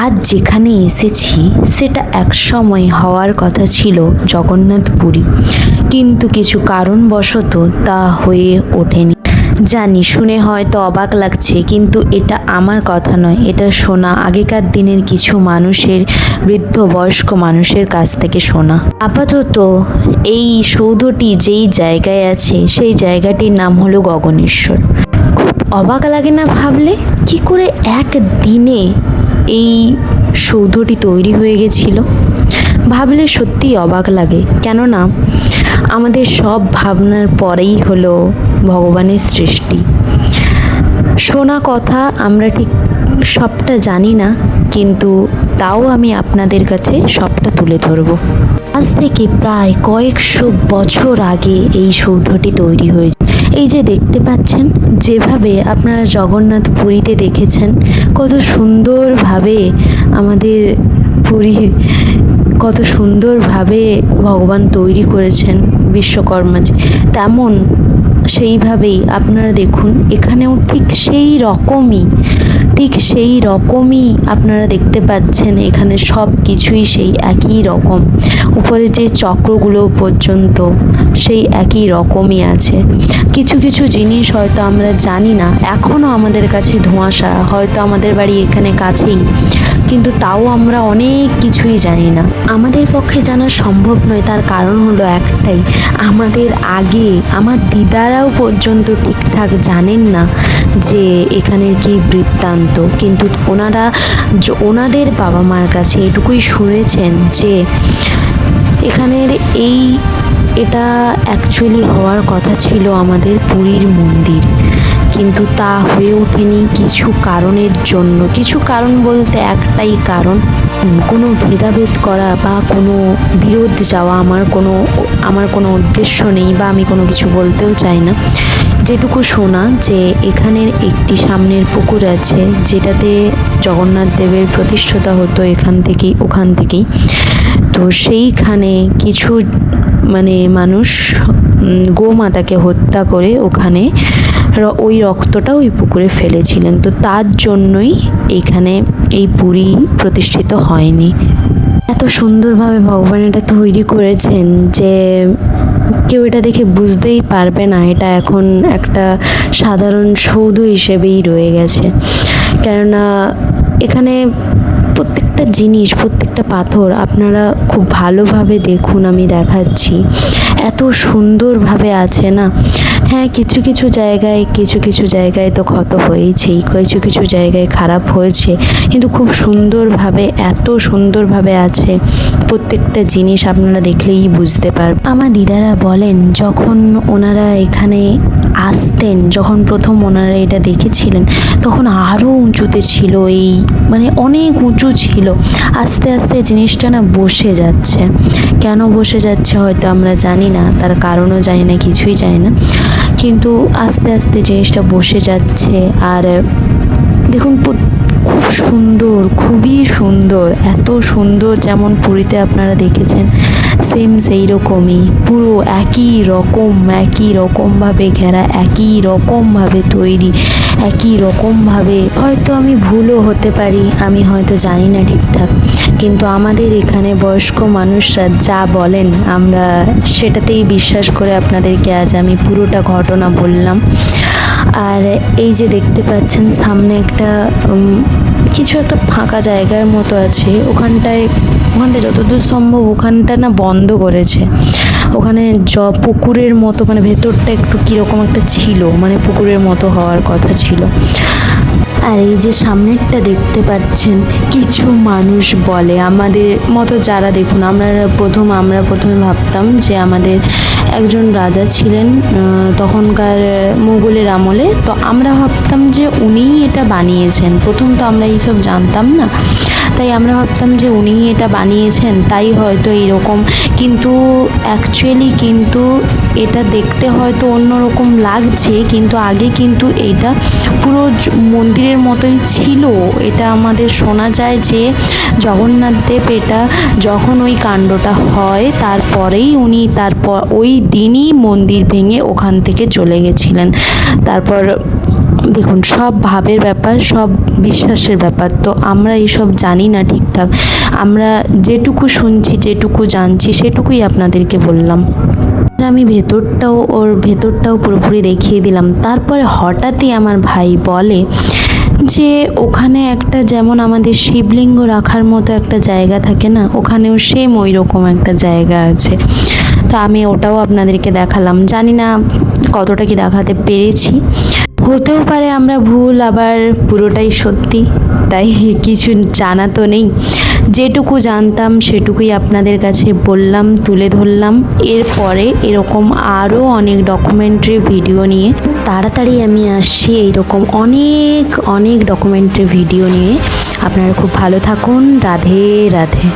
আজ যেখানে এসেছি সেটা একসময় হওয়ার কথা ছিল জগন্নাথপুরী, কিন্তু কিছু কারণবশত তা হয়ে ওঠেনি। জানি শুনে হয়তো অবাক লাগছে, কিন্তু এটা আমার কথা নয়, এটা শোনা আগেকার দিনের কিছু মানুষের, বৃদ্ধ বয়স্ক মানুষের কাছ থেকে শোনা। আপাতত এই সৌধটি যেই জায়গায় আছে সেই জায়গাটির নাম হলো গগনেশ্বর। খুব অবাক লাগে না ভাবলে, কি করে একদিনে এই সৌধটি তৈরি হয়ে গেছিল? ভাবলে সত্যি অবাক লাগে, কেননা আমাদের সব ভাবনার পরেই হলো ভগবানের সৃষ্টি। শোনা কথা আমরা ঠিক সবটা জানি না, কিন্তু তাও আমি আপনাদের কাছে সবটা তুলে ধরব। আজ থেকে প্রায় কয়েকশো বছর আগে এই সৌধটি তৈরি হয়েছে। এই যে দেখতে পাচ্ছেন, যেভাবে আপনারা জগন্নাথ পুরীতে দেখেছেন কত সুন্দরভাবে আমাদের পুরীর কত সুন্দরভাবে ভগবান তৈরি করেছেন বিশ্বকর্মাজি, তেমন সেইভাবেই আপনারা দেখুন এখানেও ঠিক সেই রকমই আপনারা দেখতে পাচ্ছেন। এখানে সব কিছুই সেই একই রকম, উপরে যে চক্রগুলো পর্যন্ত সেই একই রকমই আছে। কিছু কিছু জিনিস হয়তো আমরা জানি না, এখনও আমাদের কাছে ধোঁয়াশা, হয়তো আমাদের বাড়ি এখানে কাছেই, কিন্তু তাও আমরা অনেক কিছুই জানি না। আমাদের পক্ষে জানা সম্ভব নয়, তার কারণ হলো একটাই, আমাদের আগে আমার দিদারাও পর্যন্ত ঠিকঠাক জানেন না যে এখানের কি বৃত্তান্ত, কিন্তু ওনাদের বাবা মার কাছে এটুকুই শুনেছেন যে এখানের এটা অ্যাকচুয়ালি হওয়ার কথা ছিল আমাদের পুরীর মন্দির, কিন্তু তা হয়ে ওঠেনি কিছু কারণের জন্য। কিছু কারণ বলতে একটাই কারণ, কোনো ভেদাভেদ করা বা কোনো বিরোধ যাওয়া আমার কোনো উদ্দেশ্য নেই, বা আমি কোনো কিছু বলতেও চাই না। যেটুকু শোনা যে এখানের একটি সামনের পুকুর আছে, যেটাতে জগন্নাথ দেবের প্রতিষ্ঠাতা হতো ওখান থেকেই। তো সেইখানে কিছু মানুষ গোমাতাকে হত্যা করে ওখানে ওই রক্তটা ওই পুকুরে ফেলেছিলেন, তো তার জন্যই এখানে এই পুরী প্রতিষ্ঠিত হয়নি। এত সুন্দরভাবে ভগবান এটা তৈরি করেছেন যে কেউ এটা দেখে বুঝতেই পারবে না এটা এখন একটা সাধারণ সৌধ হিসেবেই রয়ে গেছে। কেননা এখানে প্রত্যেকটা জিনিস, প্রত্যেকটা পাথর আপনারা খুব ভালোভাবে দেখুন, আমি দেখাচ্ছি, এত সুন্দরভাবে আছে না। হ্যাঁ, কিছু কিছু জায়গায় তো ক্ষত হয়েছেই, কিছু জায়গায় খারাপ হয়েছে, কিন্তু খুব সুন্দরভাবে, এত সুন্দরভাবে আছে প্রত্যেকটা জিনিস, আপনারা দেখলেই বুঝতে পারবেন। আমার দিদারা বলেন যখন ওনারা এখানে আসতেন, যখন প্রথম ওনারা এটা দেখেছিলেন তখন আরও উঁচুতে ছিল, অনেক উঁচু ছিল। আস্তে আস্তে জিনিসটা না বসে যাচ্ছে, কেন বসে যাচ্ছে হয়তো আমরা জানি না, তার কারণও জানি না, কিছুই জানি না, কিন্তু আস্তে আস্তে জিনিসটা বসে যাচ্ছে। আর দেখুন, খুব সুন্দর, খুবই সুন্দর, এত সুন্দর যেমন পুরীতে আপনারা দেখেছেন সেম সেই রকমই, পুরো একই রকমভাবে ঘেরা, একই রকমভাবে তৈরি, একই রকমভাবে। হয়তো আমি ভুলও হতে পারি, আমি হয়তো জানি না ঠিকঠাক, কিন্তু আমাদের এখানে বয়স্ক মানুষরা যা বলেন আমরা সেটাতেই বিশ্বাস করে আপনাদেরকে আজ আমি পুরোটা ঘটনা বললাম। আর এই যে দেখতে পাচ্ছেন সামনে একটা কিছু একটা ফাঁকা জায়গার মতো আছে, ওখানটায় যতদূর সম্ভব ওখানটা না বন্ধ করেছে। ওখানে পুকুরের মতো, ভেতরটা একটু কীরকম একটা ছিল, পুকুরের মতো হওয়ার কথা ছিল। আর এই যে সামনেরটা দেখতে পাচ্ছেন, কিছু মানুষ বলে আমাদের মতো যারা, দেখুন আমরা প্রথমে ভাবতাম যে আমাদের একজন রাজা ছিলেন তখনকার মুঘলের আমলে, তো আমরা ভাবতাম যে উনিই এটা বানিয়েছেন। প্রথম তো আমরা এইসব জানতাম না, তাই আমরা ভাবতাম যে উনিই এটা বানিয়েছেন, তাই হয়তো এইরকম, কিন্তু অ্যাকচুয়ালি কিন্তু এটা দেখতে হয়তো অন্যরকম লাগছে, কিন্তু আগে কিন্তু এটা পুরো মন্দিরের মতোই ছিল। এটা আমাদের শোনা যায় যে জগন্নাথ দেব এটা যখন ওই কাণ্ডটা হয় তারপরেই উনি ওই দিনই মন্দির ভেঙে ওখান থেকে চলে গেছিলেন। তারপর দেখুন, সব ভাবের ব্যাপার, সব বিশ্বাসের ব্যাপার। তো আমরা এইসব জানি না ঠিকঠাক, আমরা যেটুকু শুনছি, যেটুকু জানছি সেটুকুই আপনাদেরকে বললাম। আমি ভেতরটাও পুরোপুরি দেখিয়ে দিলাম। তারপরে হঠাৎই আমার ভাই বলে যে ওখানে একটা, যেমন আমাদের শিবলিঙ্গ রাখার মতো একটা জায়গা থাকে না, ওখানেও সেম ওই রকম একটা জায়গা আছে। তো আমি ওটাও আপনাদেরকে দেখালাম, জানি না কতটা কি দেখাতে পেরেছি, হতেও পারে আমরা ভুল, আবার পুরোটাই সত্যি, তাই কিছু জানা তো নেই। যেটুকু জানতাম সেটুকুই আপনাদের কাছে বললাম, তুলে ধরলাম। এরপরে এরকম আরও অনেক ডকুমেন্টারি ভিডিও নিয়ে তাড়াতাড়ি আমি আসছি, এইরকম অনেক অনেক ডকুমেন্টারি ভিডিও নিয়ে। আপনারা খুব ভালো থাকুন। রাধে রাধে।